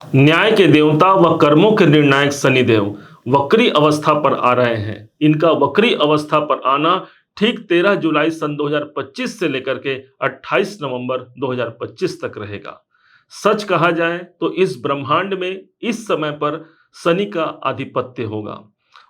न्याय के देवता व कर्मों के निर्णायक शनिदेव वक्री अवस्था पर आ रहे हैं। इनका वक्री अवस्था पर आना ठीक 13 जुलाई सन 2025 से लेकर के 28 नवंबर 2025 तक रहेगा। सच कहा जाए तो इस ब्रह्मांड में इस समय पर शनि का आधिपत्य होगा।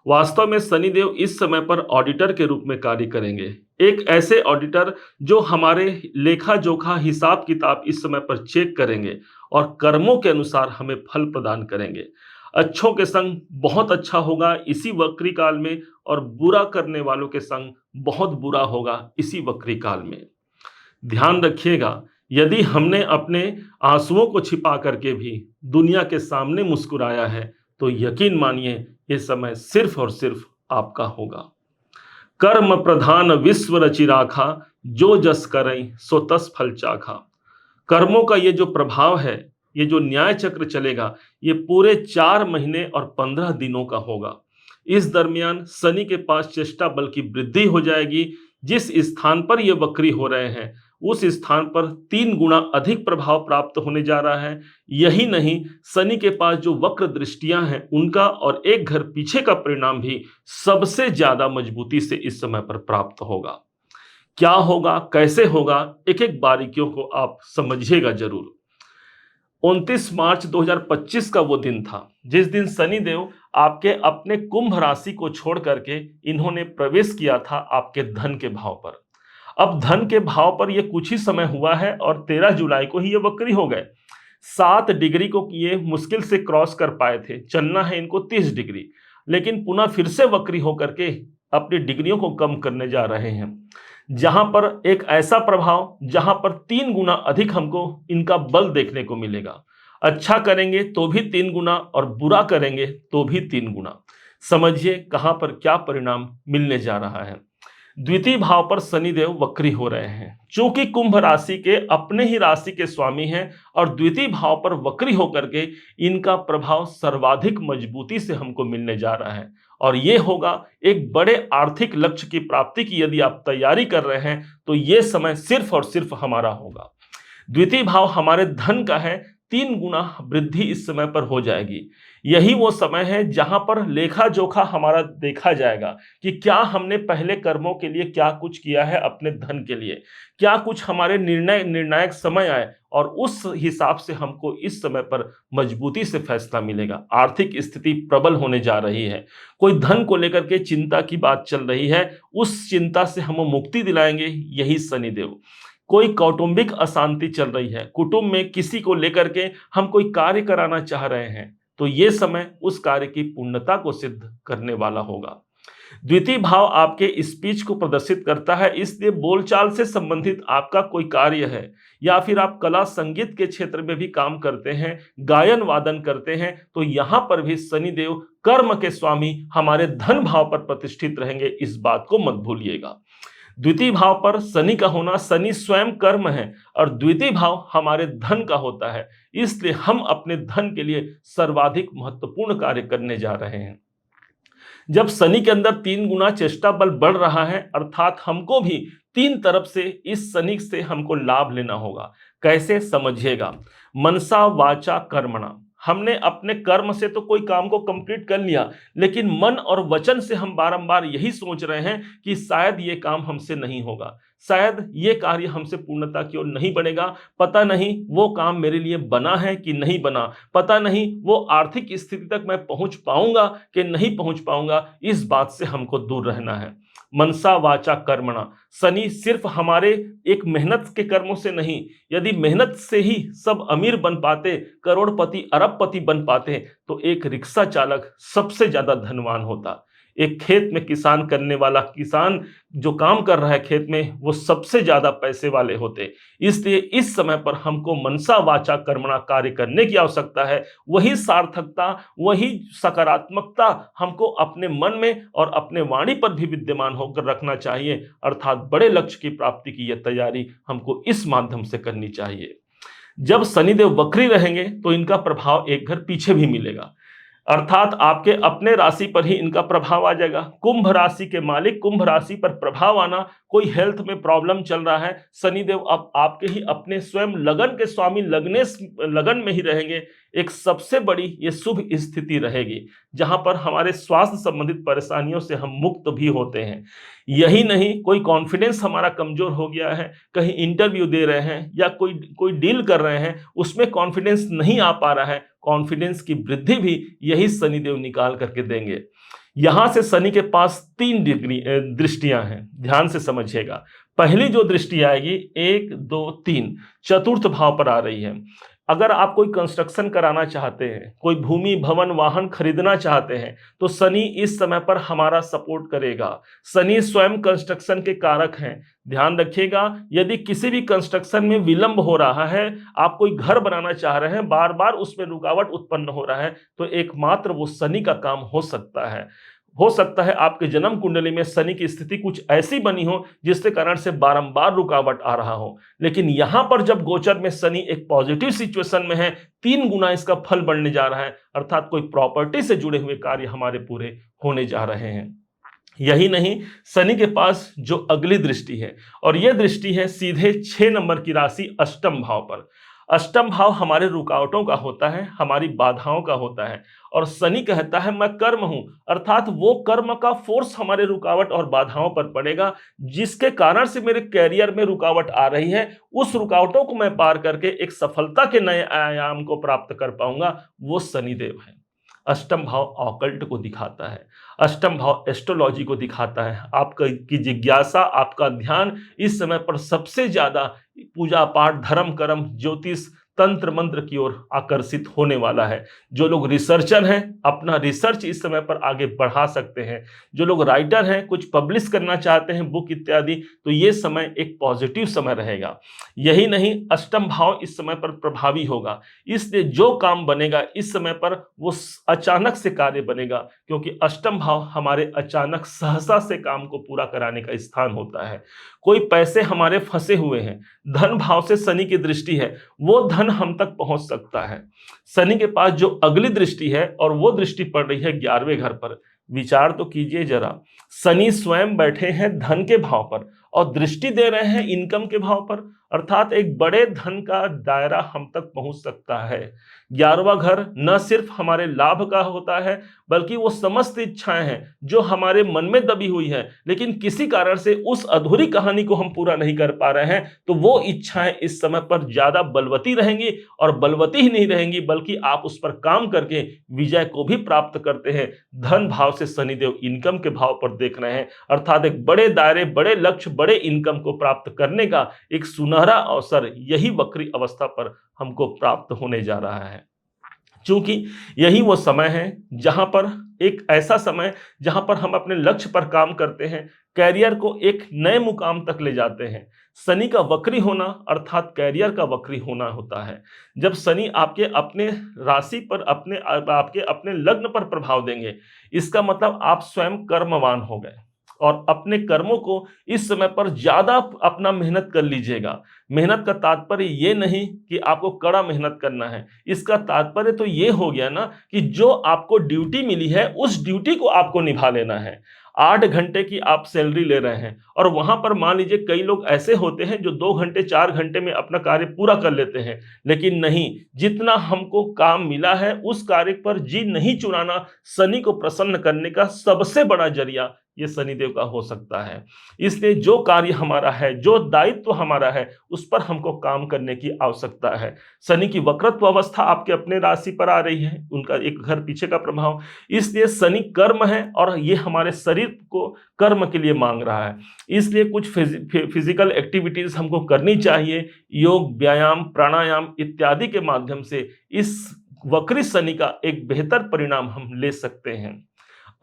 वास्तव में शनिदेव इस समय पर ऑडिटर के रूप में कार्य करेंगे। एक ऐसे ऑडिटर जो हमारे लेखा जोखा हिसाब किताब इस समय पर चेक करेंगे और कर्मों के अनुसार हमें फल प्रदान करेंगे। अच्छों के संग बहुत अच्छा होगा इसी वक्री काल में, और बुरा करने वालों के संग बहुत बुरा होगा इसी वक्री काल में। ध्यान रखिएगा, यदि हमने अपने आंसुओं को छिपा करके भी दुनिया के सामने मुस्कुराया है तो यकीन मानिए ये समय सिर्फ और सिर्फ आपका होगा। कर्म प्रधान विश्व रचि राखा, जो जस करई सो तस फल चाखा। कर्मों का ये जो प्रभाव है, ये जो न्याय चक्र चलेगा, ये पूरे 4 महीने और 15 दिनों का होगा। इस दरमियान शनि के पास चेष्टा बल की वृद्धि हो जाएगी। जिस स्थान पर ये वक्री हो रहे हैं उस स्थान पर 3 गुना अधिक प्रभाव प्राप्त होने जा रहा है। यही नहीं, शनि के पास जो वक्र दृष्टियां हैं उनका और एक घर पीछे का परिणाम भी सबसे ज्यादा मजबूती से इस समय पर प्राप्त होगा। क्या होगा, कैसे होगा, एक एक बारीकियों को आप समझिएगा जरूर। 29 मार्च 2025 का वो दिन था जिस दिन शनिदेव आपके अपने कुंभ राशि को छोड़ करके इन्होंने प्रवेश किया था आपके धन के भाव पर। अब धन के भाव पर ये कुछ ही समय हुआ है और 13 जुलाई को ही ये वक्री हो गए। 7 डिग्री को ये मुश्किल से क्रॉस कर पाए थे, चलना है इनको 30 डिग्री, लेकिन पुनः फिर से वक्री होकर के अपनी डिग्रियों को कम करने जा रहे हैं। जहां पर एक ऐसा प्रभाव जहां पर 3 गुना अधिक हमको इनका बल देखने को मिलेगा। अच्छा करेंगे तो भी 3 गुना और बुरा करेंगे तो भी 3 गुना। समझिए कहां पर क्या परिणाम मिलने जा रहा है। द्वितीय भाव पर शनिदेव वक्री हो रहे हैं, चूंकि कुंभ राशि के अपने ही राशि के स्वामी हैं और द्वितीय भाव पर वक्री होकर के इनका प्रभाव सर्वाधिक मजबूती से हमको मिलने जा रहा है। और ये होगा एक बड़े आर्थिक लक्ष्य की प्राप्ति की। यदि आप तैयारी कर रहे हैं तो ये समय सिर्फ और सिर्फ हमारा होगा। द्वितीय भाव हमारे धन का है, 3 गुना वृद्धि इस समय पर हो जाएगी। यही वो समय है जहां पर लेखा जोखा हमारा देखा जाएगा कि क्या हमने पहले कर्मों के लिए क्या कुछ किया है अपने धन के लिए, क्या कुछ हमारे निर्णायक समय आए और उस हिसाब से हमको इस समय पर मजबूती से फैसला मिलेगा। आर्थिक स्थिति प्रबल होने जा रही है। कोई धन को लेकर के चिंता की बात चल रही है, उस चिंता से हम मुक्ति दिलाएंगे यही शनिदेव। कोई कौटुंबिक अशांति चल रही है, कुटुंब में किसी को लेकर के हम कोई कार्य कराना चाह रहे हैं तो ये समय उस कार्य की पूर्णता को सिद्ध करने वाला होगा। द्वितीय भाव आपके स्पीच को प्रदर्शित करता है, इसलिए बोलचाल से संबंधित आपका कोई कार्य है या फिर आप कला संगीत के क्षेत्र में भी काम करते हैं, गायन वादन करते हैं, तो यहां पर भी शनिदेव कर्म के स्वामी हमारे धन भाव पर प्रतिष्ठित रहेंगे। इस बात को मत भूलिएगा। द्वितीय भाव पर शनि का होना, शनि स्वयं कर्म है और द्वितीय भाव हमारे धन का होता है, इसलिए हम अपने धन के लिए सर्वाधिक महत्वपूर्ण कार्य करने जा रहे हैं। जब शनि के अंदर 3 गुना चेष्टा बल बढ़ रहा है, अर्थात हमको भी 3 तरफ से इस शनि से हमको लाभ लेना होगा। कैसे, समझिएगा। मनसा वाचा कर्मणा, हमने अपने कर्म से तो कोई काम को कंप्लीट कर लिया, लेकिन मन और वचन से हम बारंबार यही सोच रहे हैं कि शायद ये काम हमसे नहीं होगा, शायद ये कार्य हमसे पूर्णता की ओर नहीं बढ़ेगा, पता नहीं वो काम मेरे लिए बना है कि नहीं बना, पता नहीं वो आर्थिक स्थिति तक मैं पहुंच पाऊंगा कि नहीं पहुंच पाऊंगा। इस बात से हमको दूर रहना है। मनसा वाचा कर्मणा, शनि सिर्फ हमारे एक मेहनत के कर्मों से नहीं, यदि मेहनत से ही सब अमीर बन पाते, करोड़पति अरबपति बन पाते तो एक रिक्शा चालक सबसे ज्यादा धनवान होता। एक खेत में किसान करने वाला किसान जो काम कर रहा है खेत में, वो सबसे ज्यादा पैसे वाले होते। इसलिए इस समय पर हमको मनसा वाचा कर्मणा कार्य करने की आवश्यकता है। वही सार्थकता, वही सकारात्मकता हमको अपने मन में और अपने वाणी पर भी विद्यमान होकर रखना चाहिए, अर्थात बड़े लक्ष्य की प्राप्ति की यह तैयारी हमको इस माध्यम से करनी चाहिए। जब शनिदेव वक्री रहेंगे तो इनका प्रभाव एक घर पीछे भी मिलेगा। अर्थात आपके अपने राशि पर ही इनका प्रभाव आ जाएगा। कुंभ राशि के मालिक, कुंभ राशि पर प्रभाव आना, कोई हेल्थ में प्रॉब्लम चल रहा है, शनिदेव अब आपके ही अपने स्वयं लगन के स्वामी लगन में ही रहेंगे। एक सबसे बड़ी ये शुभ स्थिति रहेगी जहां पर हमारे स्वास्थ्य संबंधित परेशानियों से हम मुक्त भी होते हैं। यही नहीं, कोई कॉन्फिडेंस हमारा कमजोर हो गया है, कहीं इंटरव्यू दे रहे हैं या कोई कोई डील कर रहे हैं, उसमें कॉन्फिडेंस नहीं आ पा रहा है, कॉन्फिडेंस की वृद्धि भी यही शनिदेव निकाल करके देंगे। यहां से शनि के पास 3 दृष्टियां हैं, ध्यान से समझिएगा। पहली जो दृष्टि आएगी 1 2 3 चतुर्थ भाव पर आ रही है। अगर आप कोई कंस्ट्रक्शन कराना चाहते हैं, कोई भूमि भवन वाहन खरीदना चाहते हैं, तो शनि इस समय पर हमारा सपोर्ट करेगा। शनि स्वयं कंस्ट्रक्शन के कारक हैं। ध्यान रखिएगा, यदि किसी भी कंस्ट्रक्शन में विलंब हो रहा है, आप कोई घर बनाना चाह रहे हैं, बार बार उसमें रुकावट उत्पन्न हो रहा है, तो एकमात्र वो शनि का काम हो सकता है आपके जन्म कुंडली में शनि की स्थिति कुछ ऐसी बनी हो जिसके कारण से बारंबार रुकावट आ रहा हो। लेकिन यहां पर जब गोचर में शनि एक पॉजिटिव सिचुएशन में है, 3 गुना इसका फल बढ़ने जा रहा है, अर्थात कोई प्रॉपर्टी से जुड़े हुए कार्य हमारे पूरे होने जा रहे हैं। यही नहीं, शनि के पास जो अगली दृष्टि है, और यह दृष्टि है सीधे 6 नंबर की राशि अष्टम भाव पर। अष्टम भाव हमारे रुकावटों का होता है, हमारी बाधाओं का होता है, और शनि कहता है मैं कर्म हूं, अर्थात वो कर्म का फोर्स हमारे रुकावट और बाधाओं पर पड़ेगा, जिसके कारण से मेरे कैरियर में रुकावट आ रही है। उस रुकावटों को मैं पार करके एक सफलता के नए आयाम को प्राप्त कर पाऊंगा, वो शनिदेव है। अष्टम भाव ऑकल्ट को दिखाता है, अष्टम भाव एस्ट्रोलॉजी को दिखाता है। आपका की जिज्ञासा, आपका ध्यान इस समय पर सबसे ज्यादा पूजा पाठ, धर्म कर्म, ज्योतिष, तंत्र मंत्र की ओर आकर्षित होने वाला है। जो लोग रिसर्चर हैं, अपना रिसर्च इस समय पर आगे बढ़ा सकते हैं। जो लोग राइटर हैं, कुछ पब्लिश करना चाहते हैं बुक इत्यादि, तो ये समय एक पॉजिटिव समय रहेगा। यही नहीं, अष्टम भाव इस समय पर प्रभावी होगा, इसलिए जो काम बनेगा इस समय पर वो अचानक से कार्य बनेगा, क्योंकि अष्टम भाव हमारे अचानक सहसा से काम को पूरा कराने का स्थान होता है। कोई पैसे हमारे फंसे हुए हैं, धन भाव से शनि की दृष्टि है, वो धन हम तक पहुंच सकता है। शनि के पास जो अगली दृष्टि है, और वो दृष्टि पड़ रही है 11वें घर पर। विचार तो कीजिए जरा, शनि स्वयं बैठे हैं धन के भाव पर और दृष्टि दे रहे हैं इनकम के भाव पर, अर्थात एक बड़े धन का दायरा हम तक पहुंच सकता है। 11वां घर न सिर्फ हमारे लाभ का होता है, बल्कि वो समस्त इच्छाएं हैं जो हमारे मन में दबी हुई है, लेकिन किसी कारण से उस अधूरी कहानी को हम पूरा नहीं कर पा रहे हैं, तो वो इच्छाएं इस समय पर ज्यादा बलवती रहेंगी, और बलवती ही नहीं रहेंगी बल्कि आप उस पर काम करके विजय को भी प्राप्त करते हैं। धन भाव से शनिदेव इनकम के भाव पर देख रहे हैं, अर्थात एक बड़े दायरे, बड़े लक्ष्य, बड़े इनकम को प्राप्त करने का एक सुनहरा अवसर यही वक्री अवस्था पर हमको प्राप्त होने जा रहा है। क्योंकि यही वो समय है जहां पर, एक ऐसा समय जहां पर हम अपने लक्ष्य पर काम करते हैं, कैरियर को एक नए मुकाम तक ले जाते हैं। शनि का वक्री होना अर्थात कैरियर का वक्री होना होता है। जब शनि आपके अपने राशि पर, आपके अपने लग्न पर प्रभाव देंगे, इसका मतलब आप स्वयं कर्मवान हो गए, और अपने कर्मों को इस समय पर ज्यादा अपना मेहनत कर लीजिएगा। मेहनत का तात्पर्य ये नहीं कि आपको कड़ा मेहनत करना है, इसका तात्पर्य तो ये हो गया ना कि जो आपको ड्यूटी मिली है उस ड्यूटी को आपको निभा लेना है। 8 घंटे की आप सैलरी ले रहे हैं, और वहां पर मान लीजिए कई लोग ऐसे होते हैं जो 2 घंटे 4 घंटे में अपना कार्य पूरा कर लेते हैं, लेकिन नहीं, जितना हमको काम मिला है उस कार्य पर जी नहीं चुराना शनि को प्रसन्न करने का सबसे बड़ा जरिया ये शनिदेव का हो सकता है। इसलिए जो कार्य हमारा है, जो दायित्व हमारा है, उस पर हमको काम करने की आवश्यकता है। शनि की वक्रत्व अवस्था आपके अपने राशि पर आ रही है, उनका एक घर पीछे का प्रभाव, इसलिए शनि कर्म है और ये हमारे शरीर को कर्म के लिए मांग रहा है। इसलिए कुछ फिजिकल एक्टिविटीज हमको करनी चाहिए, योग, व्यायाम, प्राणायाम इत्यादि के माध्यम से इस वक्री शनि का एक बेहतर परिणाम हम ले सकते हैं।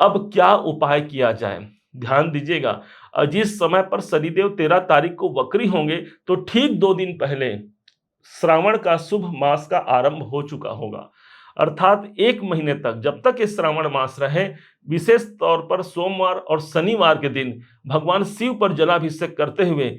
अब क्या उपाय किया जाए, ध्यान दीजिएगा। जिस समय पर शनिदेव 13 तारीख को वक्री होंगे, तो ठीक 2 दिन पहले श्रावण का शुभ मास का आरंभ हो चुका होगा, अर्थात 1 महीने तक, जब तक ये श्रावण मास रहे, विशेष तौर पर सोमवार और शनिवार के दिन भगवान शिव पर जलाभिषेक करते हुए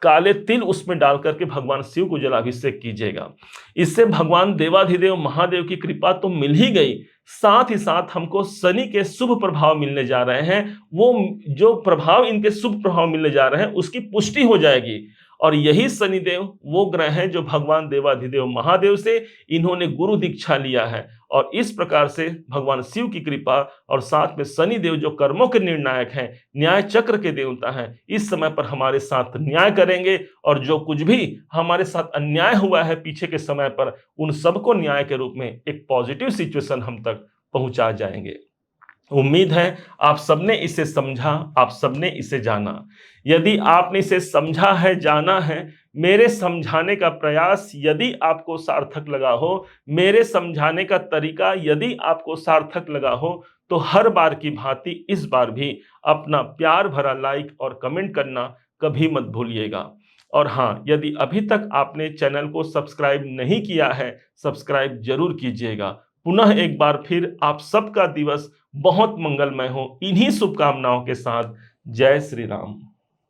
काले तिल उसमें डाल करके भगवान शिव को जलाभिषेक कीजिएगा। इससे भगवान देवाधिदेव महादेव की कृपा तो मिल ही गई, साथ ही साथ हमको शनि के शुभ प्रभाव मिलने जा रहे हैं। वो जो प्रभाव इनके शुभ प्रभाव मिलने जा रहे हैं उसकी पुष्टि हो जाएगी। और यही शनिदेव वो ग्रह हैं जो भगवान देवाधिदेव महादेव से इन्होंने गुरु दीक्षा लिया है। और इस प्रकार से भगवान शिव की कृपा और साथ में शनिदेव जो कर्मों के निर्णायक हैं, न्याय चक्र के देवता हैं, इस समय पर हमारे साथ न्याय करेंगे। और जो कुछ भी हमारे साथ अन्याय हुआ है पीछे के समय पर, उन सबको न्याय के रूप में एक पॉजिटिव सिचुएशन हम तक पहुंचा जाएंगे। उम्मीद है आप सबने इसे समझा, आप सबने इसे जाना। यदि आपने इसे समझा है, जाना है, मेरे समझाने का प्रयास यदि आपको सार्थक लगा हो, मेरे समझाने का तरीका यदि आपको सार्थक लगा हो, तो हर बार की भांति इस बार भी अपना प्यार भरा लाइक और कमेंट करना कभी मत भूलिएगा। और हाँ, यदि अभी तक आपने चैनल को सब्सक्राइब नहीं किया है, सब्सक्राइब जरूर कीजिएगा। पुनः एक बार फिर आप सबका दिवस बहुत मंगलमय हो, इन्हीं शुभकामनाओं के साथ। जय श्री राम।